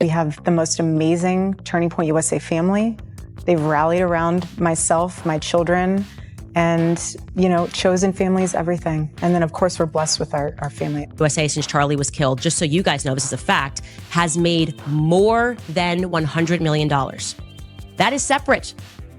We have the most amazing Turning Point USA family. They've rallied around myself, my children, and, chosen family is everything. And then, of course, we're blessed with our family. USA, since Charlie was killed, just so you guys know, this is a fact, has made more than $100 million. That is separate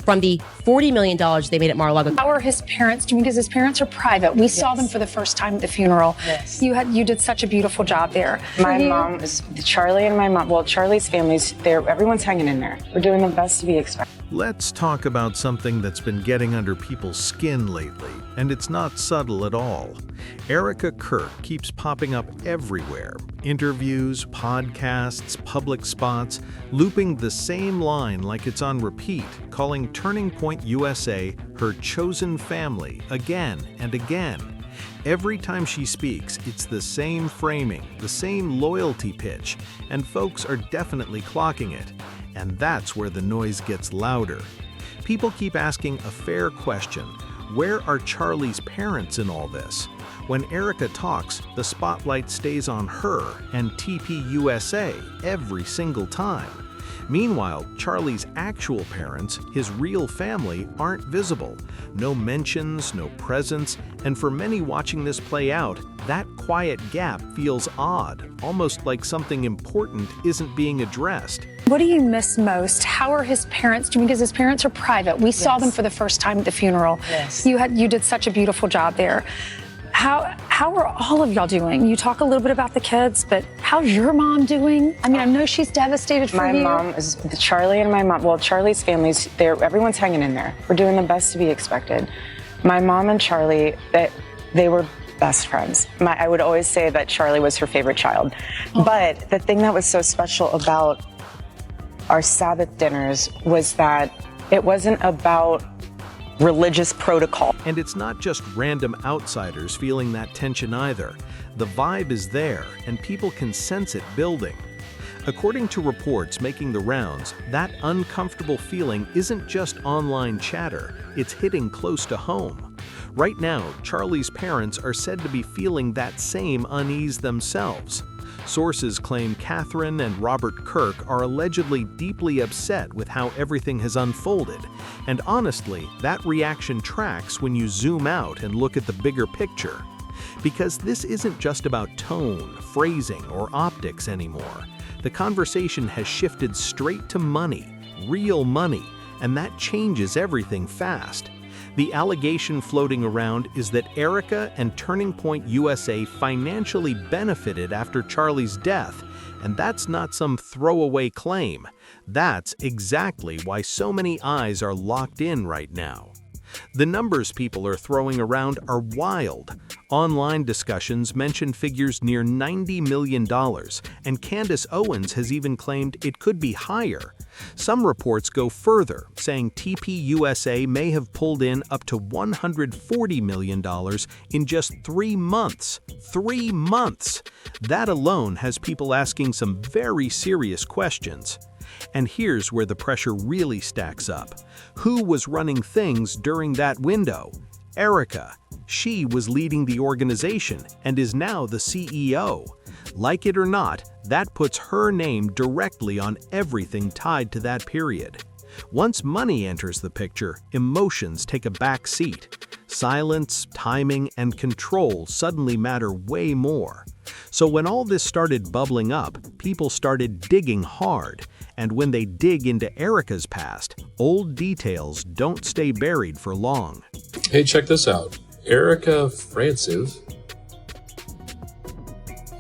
from the $40 million they made at Mar-a-Lago. How are his parents doing? Because his parents are private. We saw them for the first time at the funeral. Yes. You did such a beautiful job there. My mom is Charlie and my mom. Well, Charlie's family's there. Everyone's hanging in there. We're doing the best to be expected. Let's talk about something that's been getting under people's skin lately, and it's not subtle at all. Erika Kirk keeps popping up everywhere. Interviews, podcasts, public spots, looping the same line like it's on repeat, calling Turning Point USA her chosen family again and again. Every time she speaks, it's the same framing, the same loyalty pitch, and folks are definitely clocking it. And that's where the noise gets louder. People keep asking a fair question: where are Charlie's parents in all this? When Erika talks, the spotlight stays on her and TPUSA every single time. Meanwhile, Charlie's actual parents, his real family, aren't visible. No mentions, no presence, and for many watching this play out, that quiet gap feels odd, almost like something important isn't being addressed. What do you miss most? How are his parents doing? Because his parents are private. We saw them for the first time at the funeral. Yes. You did such a beautiful job there. How are all of y'all doing? You talk a little bit about the kids, but how's your mom doing? I mean, I know she's devastated for you. My mom is Charlie and my mom. Well, Charlie's family's there. Everyone's hanging in there. We're doing the best to be expected. My mom and Charlie, they were best friends. I would always say that Charlie was her favorite child. Oh. But the thing that was so special about our Sabbath dinners was that it wasn't about religious protocol. And it's not just random outsiders feeling that tension either. The vibe is there, and people can sense it building. According to reports making the rounds, that uncomfortable feeling isn't just online chatter, it's hitting close to home. Right now, Charlie's parents are said to be feeling that same unease themselves. Sources claim Catherine and Robert Kirk are allegedly deeply upset with how everything has unfolded, and honestly, that reaction tracks when you zoom out and look at the bigger picture. Because this isn't just about tone, phrasing, or optics anymore. The conversation has shifted straight to money, real money, and that changes everything fast. The allegation floating around is that Erika and Turning Point USA financially benefited after Charlie's death, and that's not some throwaway claim. That's exactly why so many eyes are locked in right now. The numbers people are throwing around are wild. Online discussions mention figures near $90 million, and Candace Owens has even claimed it could be higher. Some reports go further, saying TPUSA may have pulled in up to $140 million in just 3 months. 3 months! That alone has people asking some very serious questions. And here's where the pressure really stacks up. Who was running things during that window? Erika. She was leading the organization and is now the CEO. Like it or not, that puts her name directly on everything tied to that period. Once money enters the picture, emotions take a back seat. Silence, timing, and control suddenly matter way more. So when all this started bubbling up, people started digging hard. And when they dig into Erika's past, old details don't stay buried for long. Hey, check this out. Erika Francis,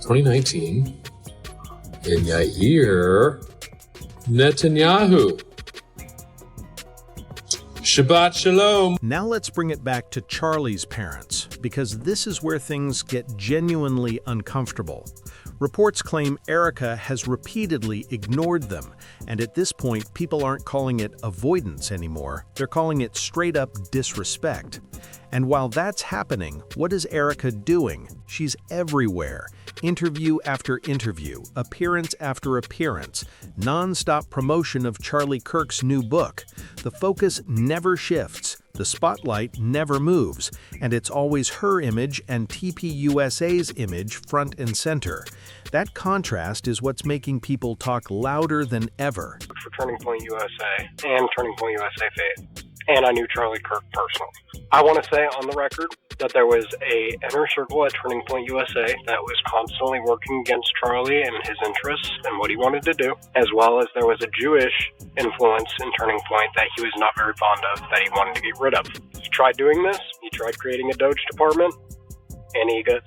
2019, and Yair Netanyahu. Shabbat Shalom. Now let's bring it back to Charlie's parents, because this is where things get genuinely uncomfortable. Reports claim Erika has repeatedly ignored them, and at this point, people aren't calling it avoidance anymore. They're calling it straight-up disrespect. And while that's happening, what is Erika doing? She's everywhere. Interview after interview, appearance after appearance, non-stop promotion of Charlie Kirk's new book. The focus never shifts, the spotlight never moves, and it's always her image and TPUSA's image front and center. That contrast is what's making people talk louder than ever. For Turning Point USA and Turning Point USA Faith, and I knew Charlie Kirk personally. I want to say on the record that there was a inner circle at Turning Point USA that was constantly working against Charlie and his interests and what he wanted to do, as well as there was a Jewish influence in Turning Point that he was not very fond of, that he wanted to get rid of. He tried doing this, he tried creating a Doge department, and he got...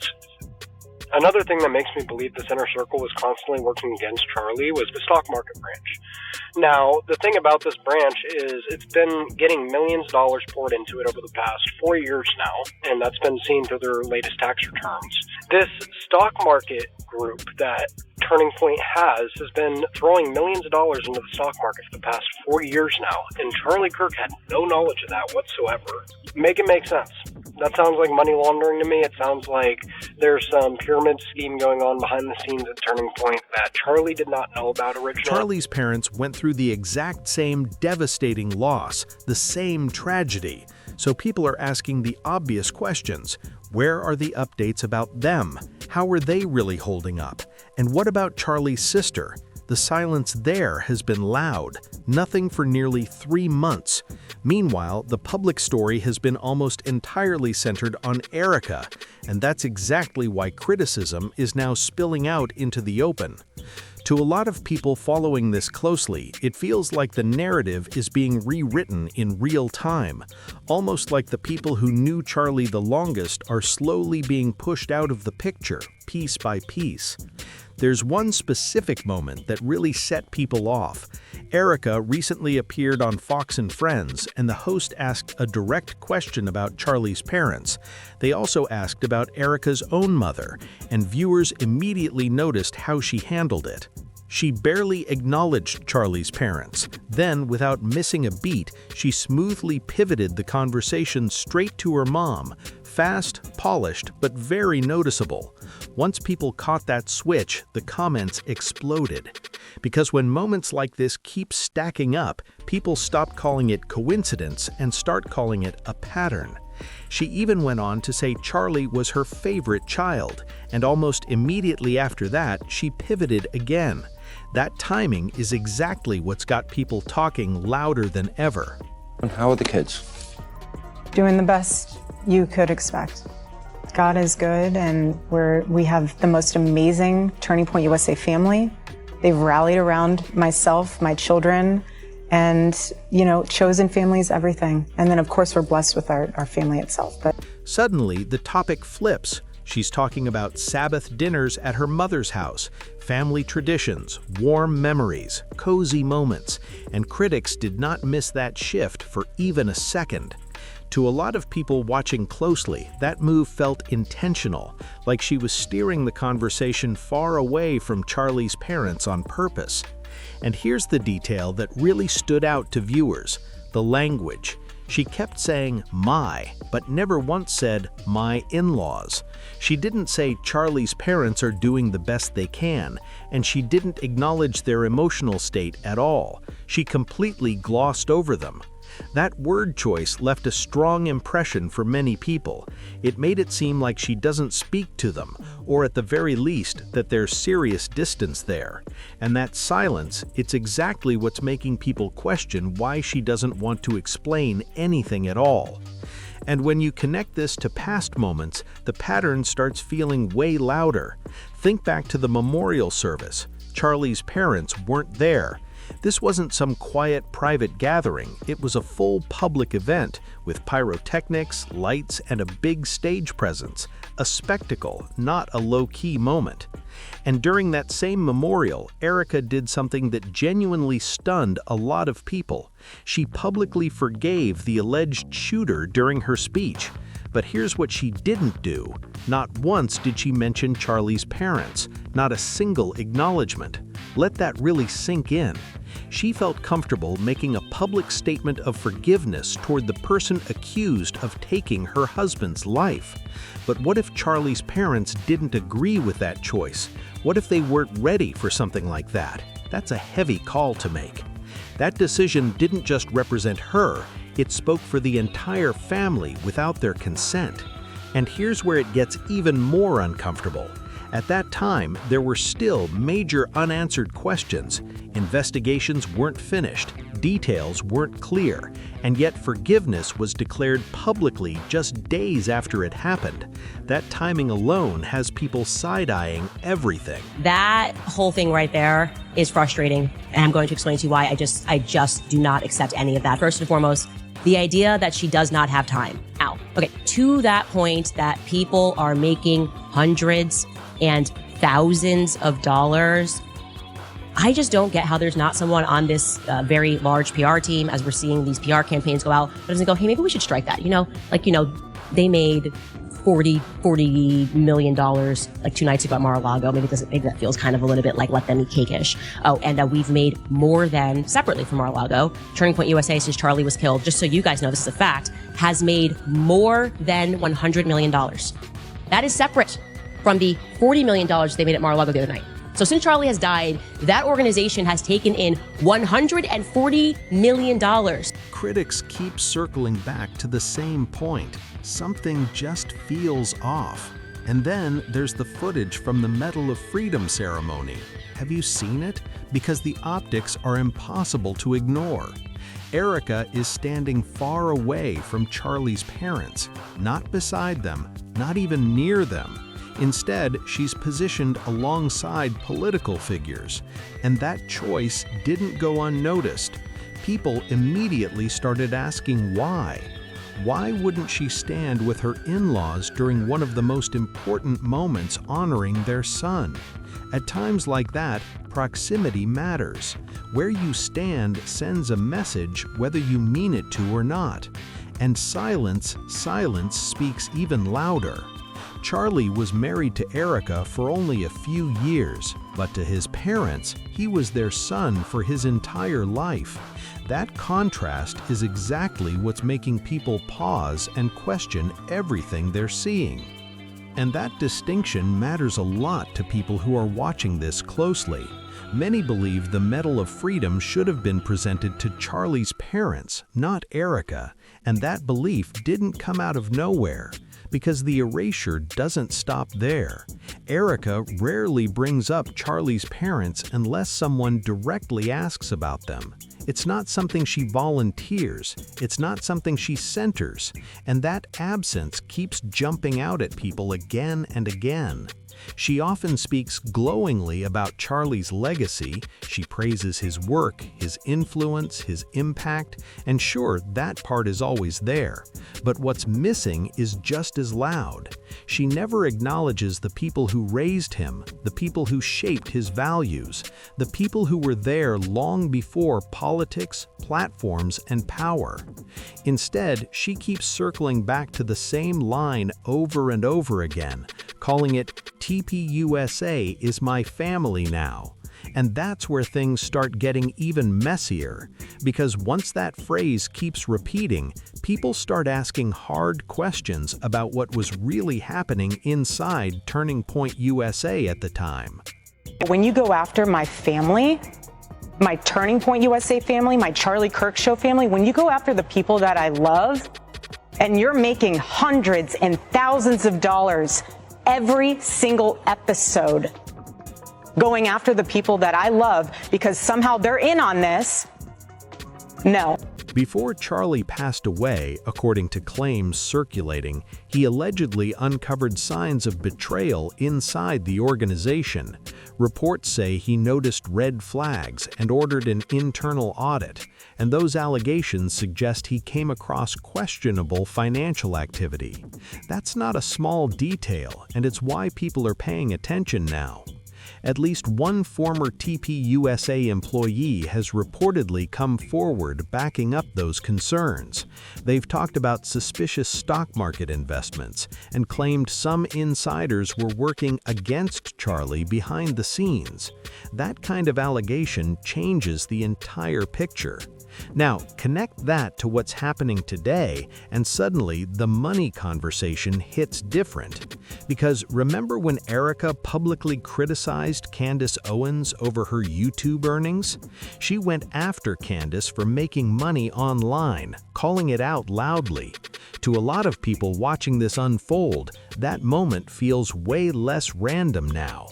Another thing that makes me believe this inner circle was constantly working against Charlie was the stock market branch. Now, the thing about this branch is it's been getting millions of dollars poured into it over the past 4 years now, and that's been seen through their latest tax returns. This stock market group that Turning Point has been throwing millions of dollars into the stock market for the past 4 years now, and Charlie Kirk had no knowledge of that whatsoever. Make it make sense. That sounds like money laundering to me. It sounds like there's some pyramid scheme going on behind the scenes at Turning Point that Charlie did not know about originally. Charlie's parents went through the exact same devastating loss, the same tragedy. So people are asking the obvious questions. Where are the updates about them? How are they really holding up? And what about Charlie's sister? The silence there has been loud. Nothing for nearly 3 months. Meanwhile, the public story has been almost entirely centered on Erika, and that's exactly why criticism is now spilling out into the open. To a lot of people following this closely, it feels like the narrative is being rewritten in real time, almost like the people who knew Charlie the longest are slowly being pushed out of the picture, piece by piece. There's one specific moment that really set people off. Erika recently appeared on Fox and Friends, and the host asked a direct question about Charlie's parents. They also asked about Erika's own mother, and viewers immediately noticed how she handled it. She barely acknowledged Charlie's parents. Then, without missing a beat, she smoothly pivoted the conversation straight to her mom. Fast, polished, but very noticeable. Once people caught that switch, the comments exploded. Because when moments like this keep stacking up, people stop calling it coincidence and start calling it a pattern. She even went on to say Charlie was her favorite child, and almost immediately after that, she pivoted again. That timing is exactly what's got people talking louder than ever. And how are the kids? Doing the best you could expect. God is good, and we have the most amazing Turning Point USA family. They've rallied around myself, my children, and, chosen family is everything. And then, of course, we're blessed with our family itself. But suddenly, the topic flips. She's talking about Sabbath dinners at her mother's house, family traditions, warm memories, cozy moments, and critics did not miss that shift for even a second. To a lot of people watching closely, that move felt intentional, like she was steering the conversation far away from Charlie's parents on purpose. And here's the detail that really stood out to viewers: the language. She kept saying "my," but never once said "my in-laws." She didn't say Charlie's parents are doing the best they can, and she didn't acknowledge their emotional state at all. She completely glossed over them. That word choice left a strong impression for many people. It made it seem like she doesn't speak to them, or at the very least, that there's serious distance there. And that silence, it's exactly what's making people question why she doesn't want to explain anything at all. And when you connect this to past moments, the pattern starts feeling way louder. Think back to the memorial service. Charlie's parents weren't there. This wasn't some quiet private gathering, it was a full public event with pyrotechnics, lights, and a big stage presence, a spectacle, not a low-key moment. And during that same memorial, Erika did something that genuinely stunned a lot of people. She publicly forgave the alleged shooter during her speech. But here's what she didn't do. Not once did she mention Charlie's parents, not a single acknowledgement. Let that really sink in. She felt comfortable making a public statement of forgiveness toward the person accused of taking her husband's life. But what if Charlie's parents didn't agree with that choice? What if they weren't ready for something like that? That's a heavy call to make. That decision didn't just represent her, it spoke for the entire family without their consent. And here's where it gets even more uncomfortable. At that time, there were still major unanswered questions. Investigations weren't finished, details weren't clear, and yet forgiveness was declared publicly just days after it happened. That timing alone has people side-eyeing everything. That whole thing right there is frustrating, and I'm going to explain to you why I just do not accept any of that. First and foremost, the idea that she does not have time. Ow. Okay, to that point that people are making hundreds and thousands of dollars, I just don't get how there's not someone on this very large PR team, as we're seeing these PR campaigns go out, that doesn't go, hey, maybe we should strike that. They made $40 million like 2 nights ago at Mar-a-Lago. Maybe that feels kind of a little bit like let them eat cake-ish. Oh, and we've made more than, separately from Mar-a-Lago, Turning Point USA, since Charlie was killed, just so you guys know this is a fact, has made more than $100 million. That is separate from the $40 million they made at Mar-a-Lago the other night. So since Charlie has died, that organization has taken in $140 million. Critics keep circling back to the same point. Something just feels off. And then there's the footage from the Medal of Freedom ceremony. Have you seen it? Because the optics are impossible to ignore. Erika is standing far away from Charlie's parents, not beside them, not even near them. Instead, she's positioned alongside political figures, and that choice didn't go unnoticed. People immediately started asking why. Why wouldn't she stand with her in-laws during one of the most important moments honoring their son? At times like that, proximity matters. Where you stand sends a message whether you mean it to or not. And silence speaks even louder. Charlie was married to Erika for only a few years, but to his parents, he was their son for his entire life. That contrast is exactly what's making people pause and question everything they're seeing. And that distinction matters a lot to people who are watching this closely. Many believe the Medal of Freedom should have been presented to Charlie's parents, not Erika, and that belief didn't come out of nowhere. Because the erasure doesn't stop there. Erika rarely brings up Charlie's parents unless someone directly asks about them. It's not something she volunteers, it's not something she centers, and that absence keeps jumping out at people again and again. She often speaks glowingly about Charlie's legacy. She praises his work, his influence, his impact, and sure, that part is always there. But what's missing is just as loud. She never acknowledges the people who raised him, the people who shaped his values, the people who were there long before politics, platforms, and power. Instead, she keeps circling back to the same line over and over again, calling it TPUSA is my family now. And that's where things start getting even messier, because once that phrase keeps repeating, people start asking hard questions about what was really happening inside Turning Point USA at the time. When you go after my family, my Turning Point USA family, my Charlie Kirk show family, when you go after the people that I love, and you're making hundreds and thousands of dollars every single episode, going after the people that I love because somehow they're in on this, no. Before Charlie passed away, according to claims circulating, he allegedly uncovered signs of betrayal inside the organization. Reports say he noticed red flags and ordered an internal audit, and those allegations suggest he came across questionable financial activity. That's not a small detail, and it's why people are paying attention now. At least one former TPUSA employee has reportedly come forward backing up those concerns. They've talked about suspicious stock market investments and claimed some insiders were working against Charlie behind the scenes. That kind of allegation changes the entire picture. Now, connect that to what's happening today, and suddenly the money conversation hits different. Because remember when Erika publicly criticized Candace Owens over her YouTube earnings? She went after Candace for making money online, calling it out loudly. To a lot of people watching this unfold, that moment feels way less random now.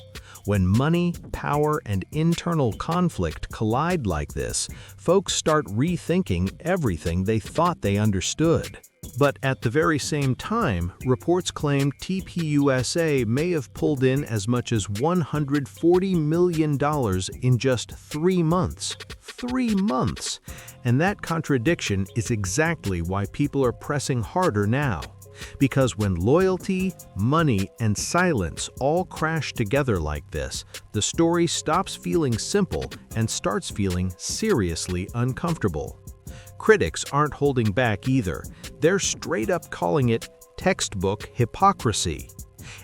When money, power, and internal conflict collide like this, folks start rethinking everything they thought they understood. But at the very same time, reports claim TPUSA may have pulled in as much as $140 million in just 3 months. 3 months! And that contradiction is exactly why people are pressing harder now. Because when loyalty, money, and silence all crash together like this, the story stops feeling simple and starts feeling seriously uncomfortable. Critics aren't holding back either. They're straight up calling it textbook hypocrisy.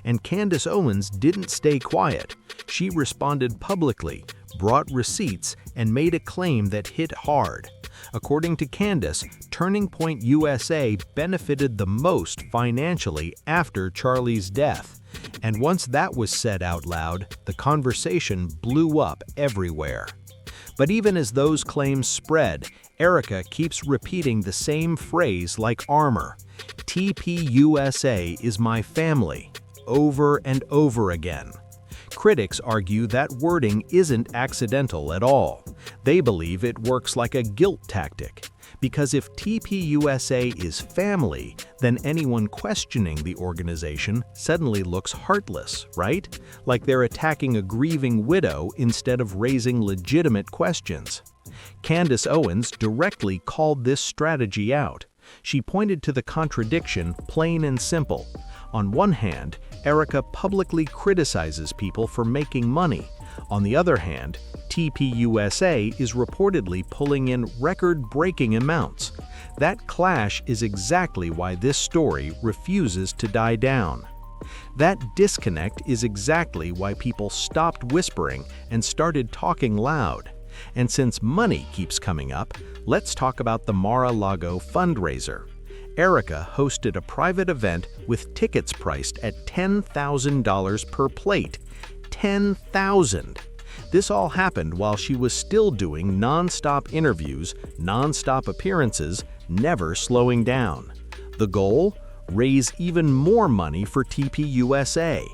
And Candace Owens didn't stay quiet. She responded publicly, brought receipts, and made a claim that hit hard. According to Candace, Turning Point USA benefited the most financially after Charlie's death. And once that was said out loud, the conversation blew up everywhere. But even as those claims spread, Erika keeps repeating the same phrase like armor. TPUSA is my family, over and over again. Critics argue that wording isn't accidental at all. They believe it works like a guilt tactic. Because if TPUSA is family, then anyone questioning the organization suddenly looks heartless, right? Like they're attacking a grieving widow instead of raising legitimate questions. Candace Owens directly called this strategy out. She pointed to the contradiction, plain and simple. On one hand, Erika publicly criticizes people for making money. On the other hand, TPUSA is reportedly pulling in record-breaking amounts. That clash is exactly why this story refuses to die down. That disconnect is exactly why people stopped whispering and started talking loud. And since money keeps coming up, let's talk about the Mar-a-Lago fundraiser. Erika hosted a private event with tickets priced at $10,000 per plate. $10,000! This all happened while she was still doing non-stop interviews, non-stop appearances, never slowing down. The goal? Raise even more money for TPUSA.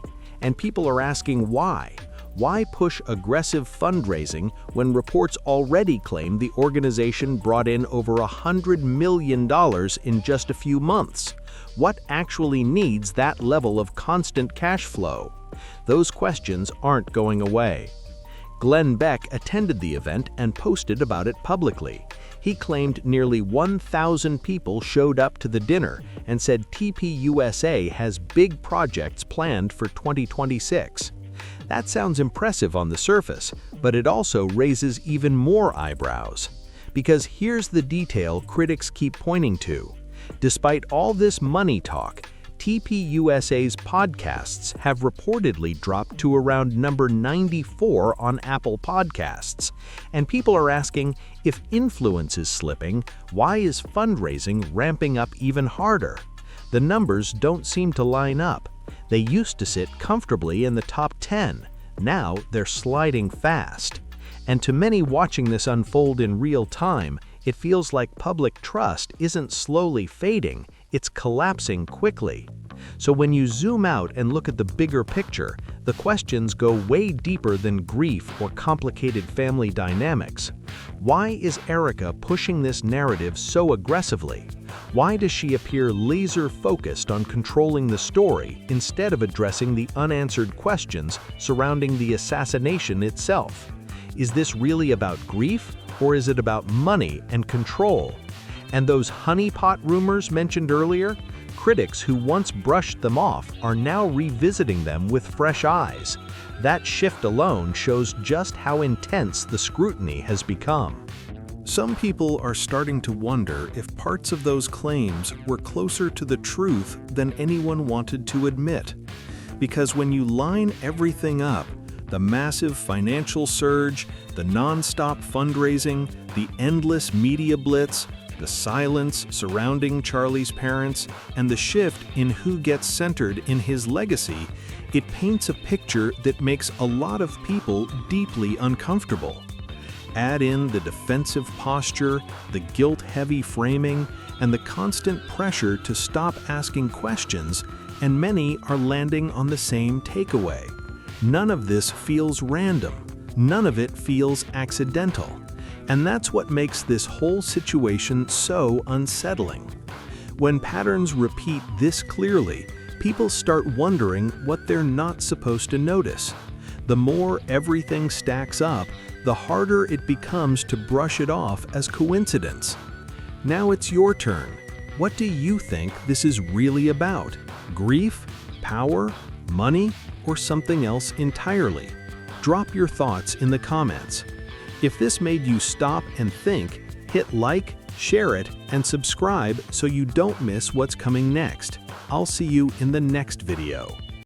And people are asking why. Why push aggressive fundraising when reports already claim the organization brought in over $100 million in just a few months? What actually needs that level of constant cash flow? Those questions aren't going away. Glenn Beck attended the event and posted about it publicly. He claimed nearly 1,000 people showed up to the dinner and said TPUSA has big projects planned for 2026. That sounds impressive on the surface, but it also raises even more eyebrows. Because here's the detail critics keep pointing to. Despite all this money talk, TPUSA's podcasts have reportedly dropped to around number 94 on Apple Podcasts. And people are asking, if influence is slipping, why is fundraising ramping up even harder? The numbers don't seem to line up. They used to sit comfortably in the top 10. Now they're sliding fast. And to many watching this unfold in real time, it feels like public trust isn't slowly fading, it's collapsing quickly. So when you zoom out and look at the bigger picture, the questions go way deeper than grief or complicated family dynamics. Why is Erika pushing this narrative so aggressively? Why does she appear laser-focused on controlling the story instead of addressing the unanswered questions surrounding the assassination itself? Is this really about grief, or is it about money and control? And those honeypot rumors mentioned earlier? critics who once brushed them off are now revisiting them with fresh eyes. That shift alone shows just how intense the scrutiny has become. Some people are starting to wonder if parts of those claims were closer to the truth than anyone wanted to admit. Because when you line everything up, the massive financial surge, the non-stop fundraising, the endless media blitz, the silence surrounding Charlie's parents, and the shift in who gets centered in his legacy, it paints a picture that makes a lot of people deeply uncomfortable. Add in the defensive posture, the guilt-heavy framing, and the constant pressure to stop asking questions, and many are landing on the same takeaway. None of this feels random. None of it feels accidental. And that's what makes this whole situation so unsettling. When patterns repeat this clearly, people start wondering what they're not supposed to notice. The more everything stacks up, the harder it becomes to brush it off as coincidence. Now it's your turn. What do you think this is really about? Grief? Power? Money? Or something else entirely? Drop your thoughts in the comments. If this made you stop and think, hit like, share it, and subscribe so you don't miss what's coming next. I'll see you in the next video.